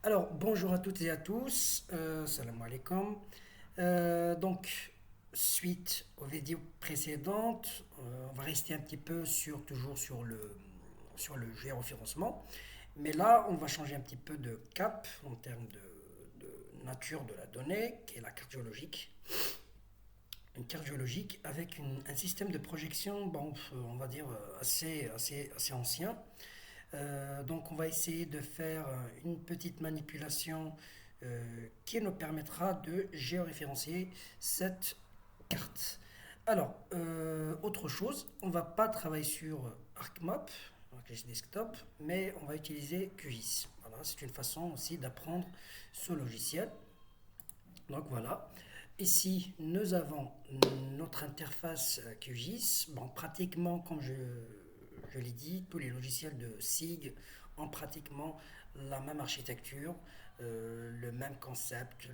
Alors, bonjour à toutes et à tous, salam alaikum. Donc, suite aux vidéos précédentes, on va rester un petit peu toujours sur le géoréférencement. Mais là, on va changer un petit peu de cap en termes de nature de la donnée, qui est la carte géologique. Une carte géologique avec un système de projection, bon, on va dire assez ancien. Donc on va essayer de faire une petite manipulation qui nous permettra de géoréférencier cette carte. Alors, autre chose, on ne va pas travailler sur ArcMap, ArcGIS Desktop, mais on va utiliser QGIS. Voilà, c'est une façon aussi d'apprendre ce logiciel. Donc voilà. Ici, nous avons notre interface QGIS. Bon, pratiquement, comme je l'ai dit, tous les logiciels de SIG ont pratiquement la même architecture, le même concept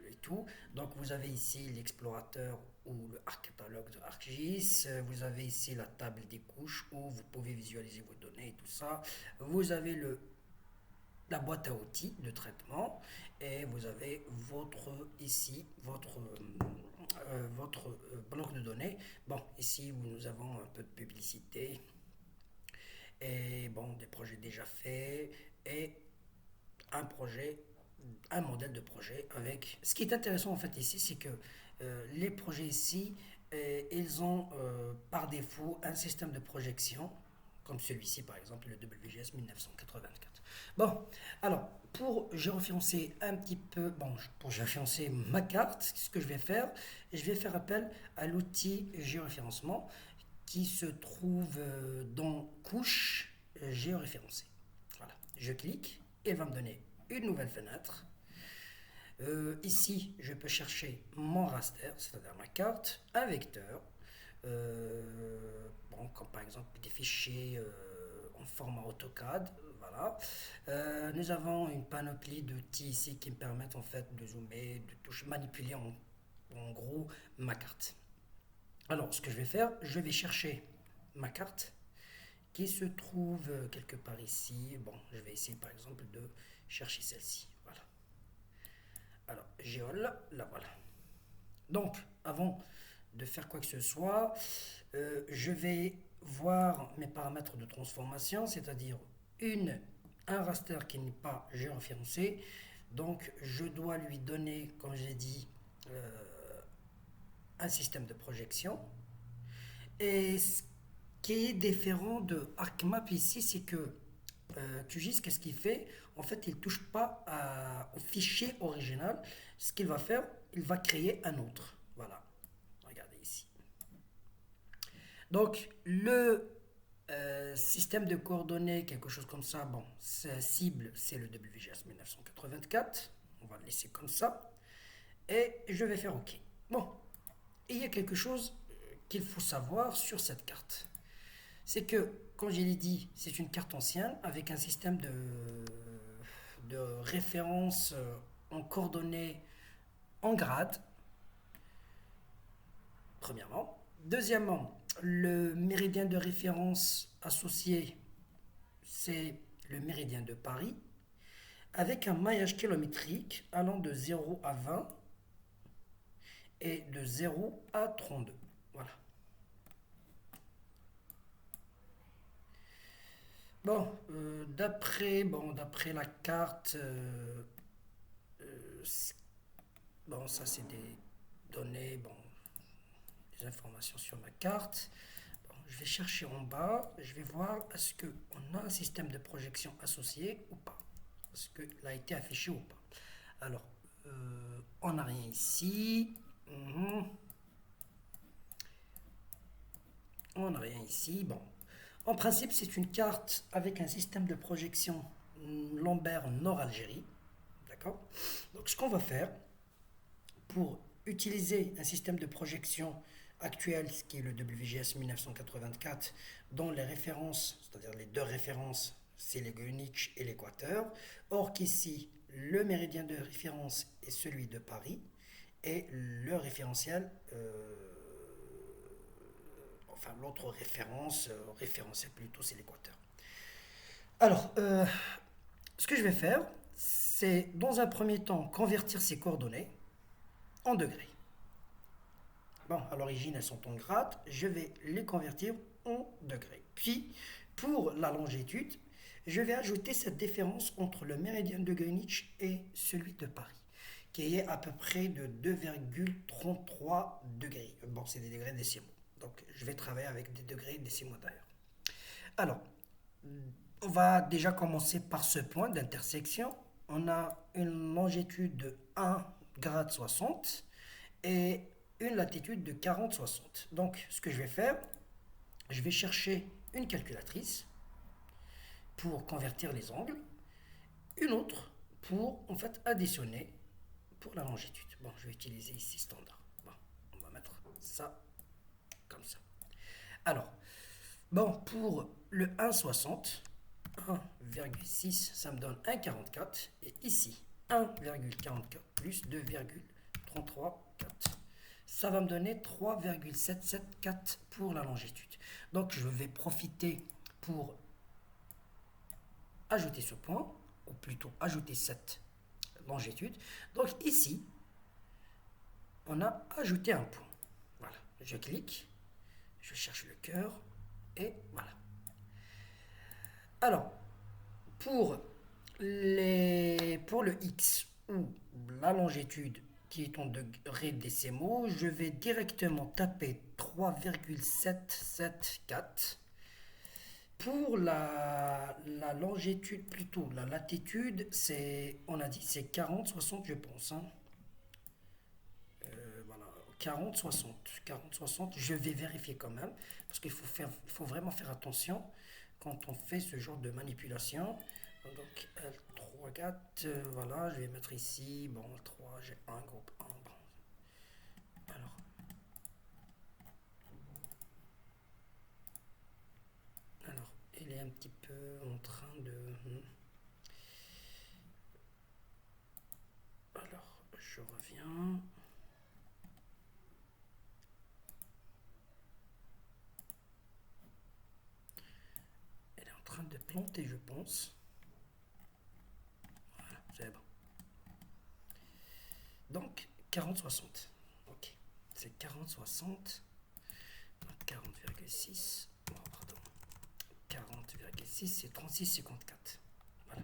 et tout. Donc vous avez ici l'explorateur ou le catalogue de ArcGIS. Vous avez ici la table des couches où vous pouvez visualiser vos données et tout ça. Vous avez la boîte à outils de traitement et vous avez votre bloc de données. Bon, ici nous avons un peu de publicité et bon, des projets déjà faits et un projet, un modèle de projet avec. Ce qui est intéressant en fait ici, c'est que les projets ici, ils ont par défaut un système de projection, comme celui-ci par exemple, le WGS 1984. Bon, alors pour géoréférencer un petit peu, bon, pour géoréférencer ma carte, ce que je vais faire appel à l'outil géoréférencement qui se trouve dans couche géoréférencée. Voilà, je clique et il va me donner une nouvelle fenêtre. Ici, je peux chercher mon raster, c'est-à-dire ma carte, un vecteur, bon, comme par exemple des fichiers en format AutoCAD. Voilà. Nous avons une panoplie d'outils ici qui me permettent en fait de zoomer, de toucher, manipuler en gros ma carte. Alors, ce que je vais faire, je vais chercher ma carte qui se trouve quelque part ici. Bon, je vais essayer par exemple de chercher celle-ci. Voilà. Alors, géol, là voilà. Donc, avant de faire quoi que ce soit, je vais voir mes paramètres de transformation, c'est-à-dire une, un raster qui n'est pas géoréférencé. Donc, je dois lui donner, comme j'ai dit, un système de projection. Et ce qui est différent de ArcMap ici, c'est que QGIS, qu'est-ce qu'il fait? En fait, il ne touche pas au fichier original. Ce qu'il va faire, il va créer un autre. Voilà. Regardez ici. Donc, le système de coordonnées, quelque chose comme ça, bon, sa cible, c'est le WGS 1984. On va le laisser comme ça. Et je vais faire OK. Bon, il y a quelque chose qu'il faut savoir sur cette carte. C'est que, comme je l'ai dit, c'est une carte ancienne avec un système de référence en coordonnées en grade, premièrement. Deuxièmement, le méridien de référence associé, c'est le méridien de Paris, avec un maillage kilométrique allant de 0 à 20 et de 0 à 32. Voilà. D'après la carte, euh, bon, ça c'est des données, bon, des informations sur ma carte. Bon, je vais chercher en bas, je vais voir est-ce qu'on a un système de projection associé ou pas. Est-ce qu'il a été affiché ou pas. Alors, on n'a rien ici. On n'a rien ici. Bon. En principe, c'est une carte avec un système de projection Lambert Nord-Algérie. D'accord. Donc, ce qu'on va faire pour utiliser un système de projection actuel, ce qui est le WGS 1984, dont les références, c'est-à-dire les deux références, c'est les Greenwich et l'Équateur. Or qu'ici, le méridien de référence est celui de Paris et le référentiel, enfin l'autre référence, référentiel plutôt, c'est l'Équateur. Alors, ce que je vais faire, c'est dans un premier temps convertir ces coordonnées en degrés. Bon, à l'origine, elles sont en grade, je vais les convertir en degrés. Puis, pour la longitude, je vais ajouter cette différence entre le méridien de Greenwich et celui de Paris, qui est à peu près de 2,33 degrés. Bon, c'est des degrés décimaux. Donc, je vais travailler avec des degrés décimaux d'ailleurs. Alors, on va déjà commencer par ce point d'intersection. On a une longitude de 1,60 et une latitude de 40,60. Donc, ce que je vais faire, je vais chercher une calculatrice pour convertir les angles, une autre pour en fait additionner pour la longitude. Bon, je vais utiliser ici standard. Bon, on va mettre ça comme ça. Alors, bon, pour le 1,60, 1,6, ça me donne 1,44. Et ici, 1,44 plus 2,334. Ça va me donner 3,774 pour la longitude. Donc, je vais profiter pour ajouter ce point, ou plutôt ajouter cette longitude. Donc, ici, on a ajouté un point. Voilà, je clique, je cherche le cœur, et voilà. Alors, pour le X ou la longitude qui est en degrés décimaux, je vais directement taper 3,774. Pour la longitude, plutôt la latitude, on a dit c'est 40, 60 je pense. Hein. Voilà, 40, 60. 40, 60, je vais vérifier quand même, parce qu'il faut vraiment faire attention quand on fait ce genre de manipulation. Donc L3, 4, voilà, je vais mettre ici, bon, L3, j'ai un groupe 1, bon. Alors, il est un petit peu en train de... Alors, je reviens. Elle est en train de planter, je pense. Voilà, c'est bon. Donc, 40-60. Ok. C'est 40-60. 40,6. Oh, pardon. 40,6, c'est 36,54. Voilà.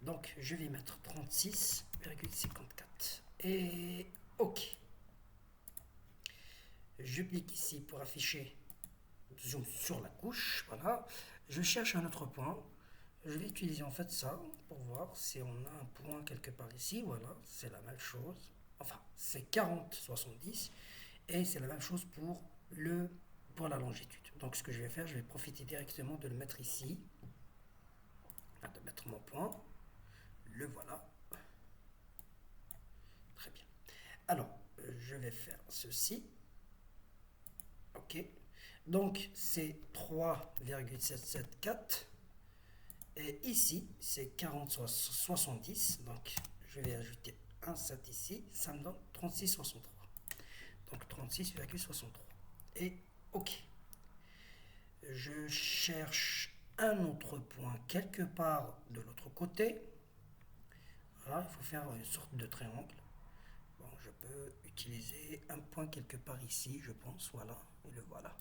Donc, je vais mettre 36,54. Et OK. Je clique ici pour afficher zoom sur la couche. Voilà. Je cherche un autre point. Je vais utiliser en fait ça pour voir si on a un point quelque part ici. Voilà, c'est la même chose. Enfin, c'est 40,70 et c'est la même chose pour la longitude. Donc ce que je vais faire, je vais profiter directement de le mettre ici, de mettre mon point. Le voilà. Très bien. Alors, je vais faire ceci. OK. Donc, c'est 3,774. Et ici, c'est 40,70. Donc, je vais ajouter un 7 ici. Ça me donne 36,63. Donc, 36,63. Et OK. Je cherche un autre point quelque part de l'autre côté. Voilà, il faut faire une sorte de triangle. Bon, je peux utiliser un point quelque part ici, je pense. Voilà, et le voilà.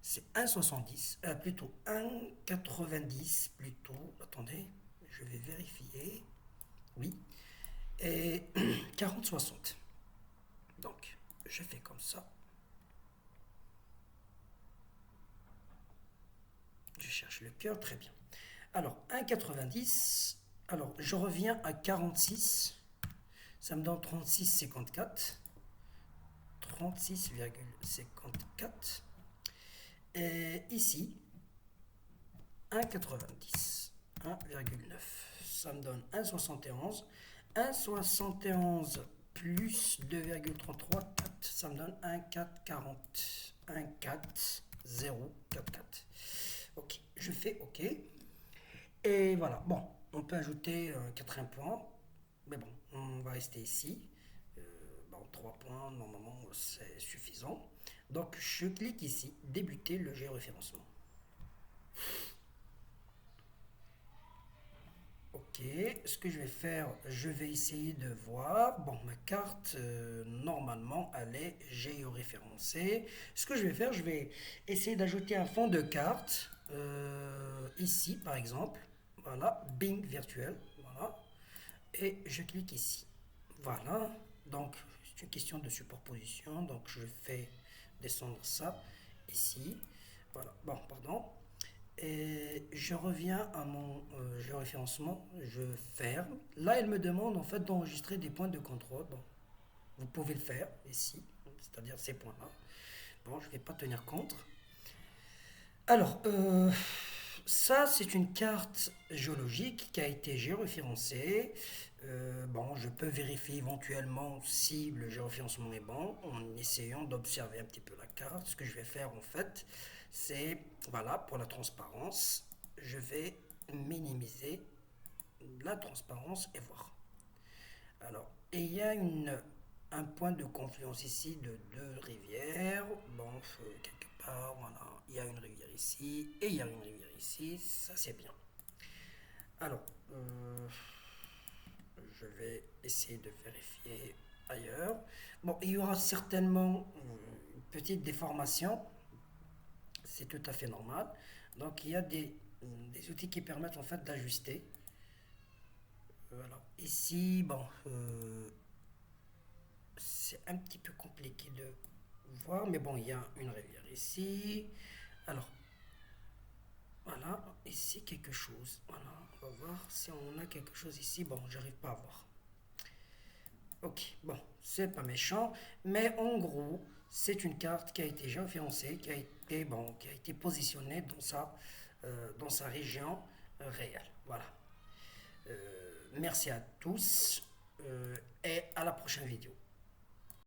C'est 1,70, plutôt 1,90 plutôt. Attendez, je vais vérifier. Oui. Et 40,60. Donc, je fais comme ça. Je cherche le cœur, très bien. Alors, 1,90. Alors, je reviens à 46. Ça me donne 36,54. 36,54. Et ici, 1,90. 1,9. Ça me donne 1,71. 1,71 plus 2,33, 4, ça me donne 1,440. 1,4044. Ok, je fais OK. Et voilà, bon, on peut ajouter un quatrième point, mais bon, on va rester ici. Bon, 3 points, normalement, c'est suffisant. Donc, je clique ici, débuter le géoréférencement. Ok, ce que je vais faire, je vais essayer de voir. Bon, ma carte, normalement, elle est géoréférencée. Ce que je vais faire, je vais essayer d'ajouter un fond de carte. Ici, par exemple. Voilà, Bing virtuel. Voilà. Et je clique ici. Voilà. Donc, c'est une question de superposition. Donc, je fais descendre ça ici. Voilà. Bon, pardon. Et je reviens à mon géoréférencement, je ferme. Là, elle me demande en fait d'enregistrer des points de contrôle. Bon, vous pouvez le faire ici, c'est-à-dire ces points-là. Bon, je ne vais pas tenir compte. Alors, ça, c'est une carte géologique qui a été géoréférencée. Bon, je peux vérifier éventuellement si le géoréférencement est bon en essayant d'observer un petit peu la carte. Ce que je vais faire en fait, c'est, voilà, pour la transparence, je vais minimiser la transparence et voir. Alors, et il y a un point de confluence ici de deux rivières. Bon, quelque part, voilà, il y a une rivière ici et il y a une rivière ici. Ça, c'est bien. Alors, je vais essayer de vérifier ailleurs. Bon, il y aura certainement une petite déformation. C'est tout à fait normal. Donc, il y a des outils qui permettent en fait d'ajuster. Alors, ici, bon, c'est un petit peu compliqué de voir, mais bon, il y a une rivière ici. Alors, voilà, ici quelque chose. Voilà, on va voir si on a quelque chose ici. Bon, j'arrive pas à voir. Ok, bon, c'est pas méchant, mais en gros, c'est une carte qui a été géoférencée, qui a été, bon, qui a été positionnée dans sa région réelle. Voilà. Merci à tous et à la prochaine vidéo.